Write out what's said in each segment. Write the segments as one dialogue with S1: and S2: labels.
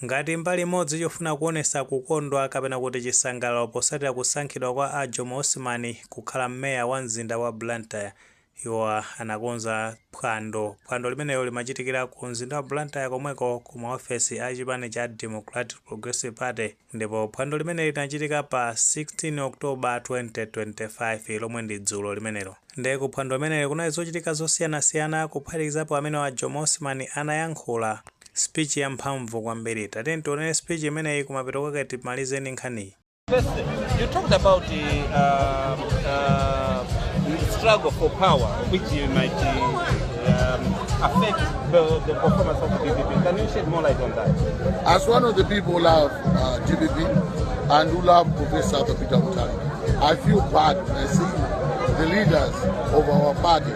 S1: ngati mbali imodzi yofuna kuonesa kukondwa kapena kuti chisangalalo posatira kusankhidwa kwa a Jomo Osman kukhala mmeya wa mzinda wa Blantyre. Iwo anakonza phwando limenelo limachitikira ku mzinda wa Blantyre komweko ku maofesi a chipani cha Democratic Progressive Party, ndipo phwando limenelo linachitika pa 16 October 2025 lomwe ndi dzulo limenelo. Ndiye ku phwando limenelo kunali zochitika zosiyanasiyana kuphatikizapo amene wa Jomo Osman anayankhula speech yamphamvu kwambiri. Tateni tione speech imeneyi kumapeto kwake timalizeni nkhani.
S2: First, you talked about the struggle for power, which might affect the performance of the DPP. Can you shed more light on that?
S3: As one of the people who love DPP and who love Professor Peter Mutharika, I feel bad when I see the leaders of our party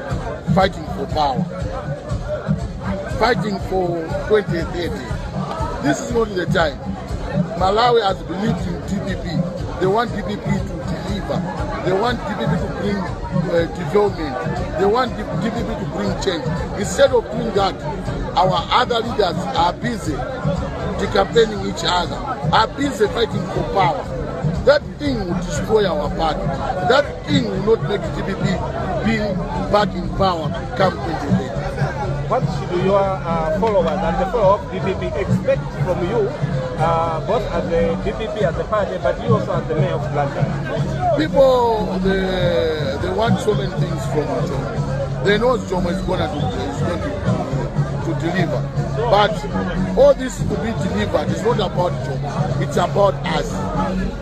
S3: fighting for power, fighting for 2030. This is not the time. Malawi has believed in DPP. They want DPP to deliver. They want DPP to bring development. They want DPP to bring change. Instead of doing that, our other leaders are busy campaigning each other, are busy fighting for power. That thing will destroy our party. That thing will not make DPP be back in power come 2030.
S2: What should your followers and the follower of DPP expect from you, both as the DPP as the party, but you also as the mayor of Blantyre?
S3: People, they want so many things from Jomo. They know Jomo is going to deliver. But all this to be delivered is not about Jomo. It's about us.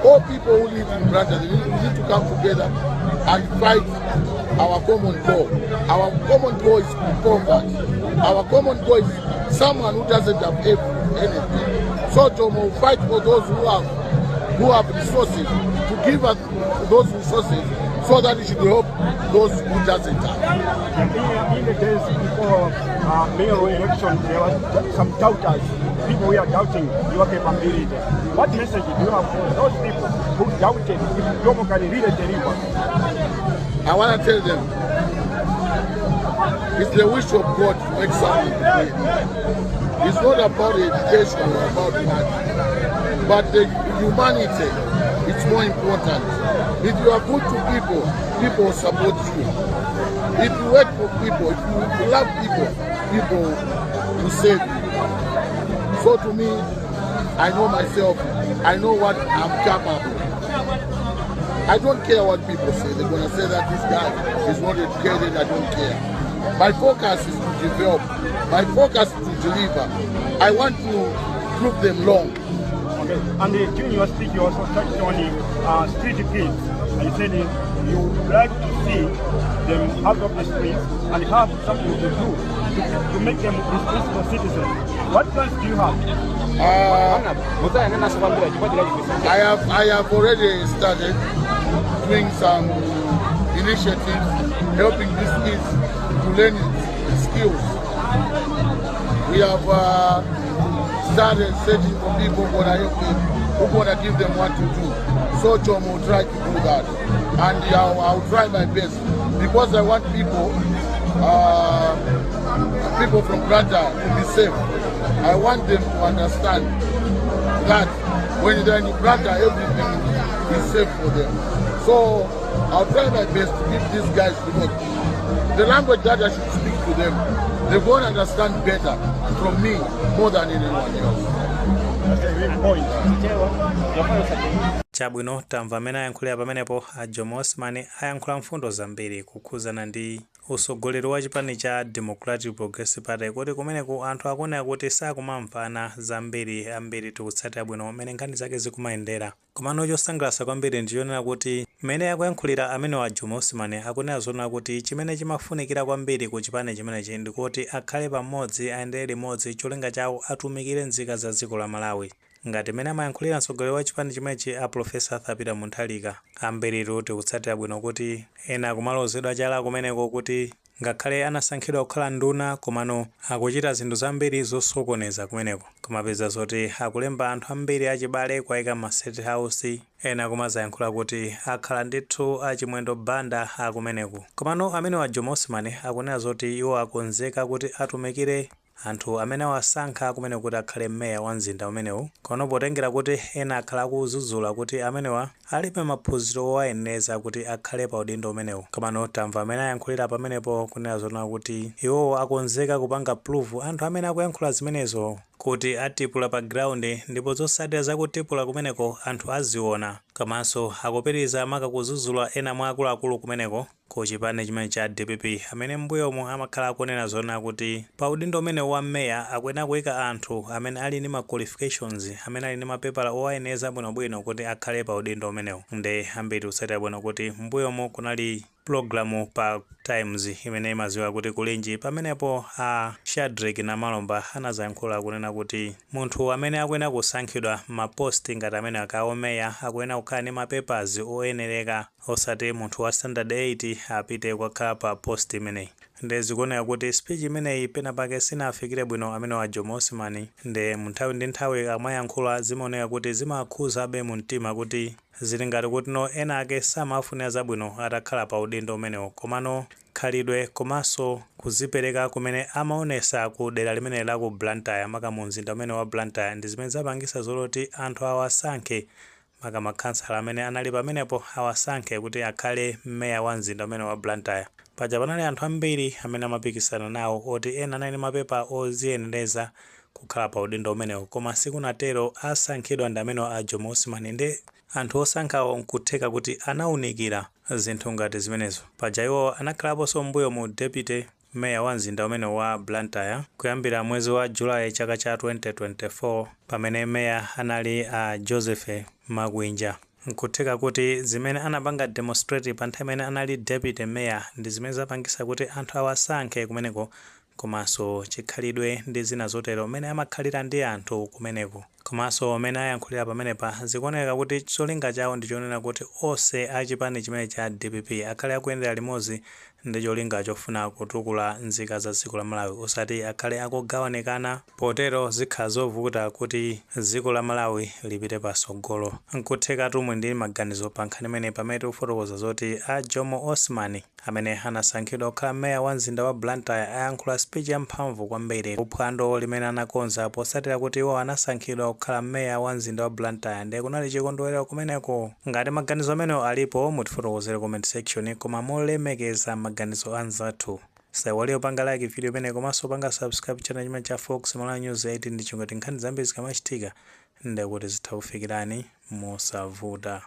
S3: All people who live in Blantyre, we need to come together and fight our common goal. Our common goal is poverty. Our common goal is someone who doesn't have anything. So Jomo will fight for those who have resources, to give us those resources so that it should help those who doesn't have.
S4: In the days before mayoral election, there were some doubters. People who are doubting your capability. What message do you have for those people who doubted if Jomo can really deliver?
S3: I want to tell them, it's the wish of God to make something great. It's not about education or about money, but the humanity is more important. If you are good to people, people will support you. If you work for people, if you love people, people will save you. So to me, I know myself, I know what I'm capable. I don't care what people say. They're going to say that this guy is not educated. I don't care. My focus is to develop. My focus is to deliver. I want to prove them wrong.
S4: Okay. And during your speech, you also touched on street kids. And you said you would like to see them out of the streets and have something to do to make them responsible citizens. What plans do you have?
S3: I have already started doing some initiatives helping these kids to learn skills. We have started searching for people who want to help them, who want to give them what to do. So Jomo will try to do that, and I'll try my best because I want people from Blantyre to be safe. I want them to understand that when they're in Blantyre, everything is safe for them. So I'll try my best to give these guys, because the language that I should speak to them, they're going to understand better from me more than anyone else.
S1: Chabwino tamva amene ayankhulira pamenepo a Jomo Osman ayankhula mfundo zambiri kukhuzana ndi usogoleri wa chipani cha Democratic Progressive Party, kuti kumeneku anthu akuonera kuti sakumamvana zambiri ambiri tikutsatira bwino mmene nkhani zake zikumayendera. Komano chosangalatsa kwambiri ndiyonera kuti mmene akuyankhulira amene wa Jomo Osman akunena zoona kuti chimene chimafunikira kwambiri ku chipani chimenechi ndikuti akhale pamodzi, ayendere limodzi, cholinga chawo atumikire nzika za dziko la Malawi. Ngati mene amayankhulira mtsogoleri wa chipani chimenechi a Professor Peter Mutharika, ambiritu tikutsatira bwino kuti ena kumalozedwa chala kumeneko kuti ngakhale anasankhidwa kukhala nduna komano akuchita zinthu zambiri zosokoneza kumeneko. Kumapeza zoti akulemba anthu ambiri achibale kwayika ma state house, ena kumazayankhula kuti akhala ndithu achimwendo banda akumeneko. Komano amene wa Jomo Osman akunena zoti iwo akonzeka kuti atumikire anthu amene awasankha kumene kuti akhale meya wa mzinda umenewu, kono potengera kuti ena akhala akuzuzula kuti amenewa alibe maphunziro owayenera kuti akhale pa udindo umenewu. Komano tamva amene ayankhulira pamenepo kunena zona kuti iwowo akonzeka kupanga proof anthu amene akuyankhula zimenezo kuti atipula pa ground, ndipo zotsatira zakutipula kumeneko anthu aziona. Komanso akupitiriza makakuzuzula ena mwa akuluakulu kumeneko ku chipani chimene cha DPP amene mbuyomu amakhala akunena zona kuti pa udindo umene wa meya akuyenera kuyika anthu amene ali ndi ma qualifications, amene ali ndi mapepala owayenera bwinobwino kuti akhale pa udindo umenewu. Nde ambiri kusatira bwino kuti mbuyomu kunali programu pa Times imene imaziwa kuti kulinji pamenepo Shadrack na Malomba anazayankhula kunena kuti munthu amene akuyenera kusankhidwa maposti ngati amene akaomeya akuyenera kukhala ndi mapepers oyenereka, osati munthu wa standard 8 apite kukhala pa post imeneyi. Nde zikuoneka kuti speech imeneyi pena pake sinafikire bwino amene wa Jomo. Nde munthawi ndi nthawi amayankhula zimaoneka kuti zimakhuza abe mu mtima kuti zili ngati kuti no ena ake samafunira zabwino atakhala pa udindo umenewo. Komano khalidwe komanso kuzipereka kumene amaonesa ku dera limene la ku Blantyre, maka mu mzinda umene wa Blantyre, ndi zimene zapangisa zoloti anthu awasankhe, maka makhansala amene anali pamenepo awasankhe kuti akhale meya wa mzinda umene wa Blantyre. Paja panali anthu ambiri amene amapikisana nawo oti ena anali mapepa oziyenereza kukhala pa udindo umenewo, koma sikunatero asankhidwa ndi amene a Jomo. Nde anthu osankhawo nkutheka kuti anawunikira zinthu ngati zimenezo. Paja iwo anakhalaponso mbuyo mu deputy meya wa mzinda umene wa Blantyre kuyambira mwezi wa Julayi chaka cha 2024 pamene meya anali Joseph Magwinja. Nkutheka kuti zimene anapanga demonstrate pa nthawi imene anali deputy meya ndi zimene zapangisa kuti anthu awasankhe kumeneko, komanso chikhalidwe ndi zina zotero umene amakhalira ndi anthu kumeneko. Komanso amene ayankhulira pamenepa zikuoneka kuti cholinga chawo ndi chonena kuti onse achipani chimene cha DPP akhale akuyendera limodzi ndi cholinga chofuna kutukula nzika za dziko la Malawi, osati akhale akugawanikana, potero zikhala zovuta kuti dziko la Malawi lipite pasogolo. Nkutheka tumwe ndi maganizo pa nkhani imene pamene tikufotokoza zoti a Jomo amene anasankhidwa kukhala meya wa mzinda wa Blantyre ayankhula speech yamphamvu kwambiri uphwando limene anakonza posatira kuti iwo anasankhidwa kukhala meya wa mzinda wa Blantyre. Ndiye kunali chikondwerero kumeneko. Ngati maganizo amene alipo mutifotokozere comment section, koma molemekeza maganizo anzathu. Saiwale upanga like video imene komanso upanga subscribe channel chimene cha Fox Malawi News 8 ndi chingoti nkhani zambiri zikamachitika ndi kuti zitha kufikirani mosavuta.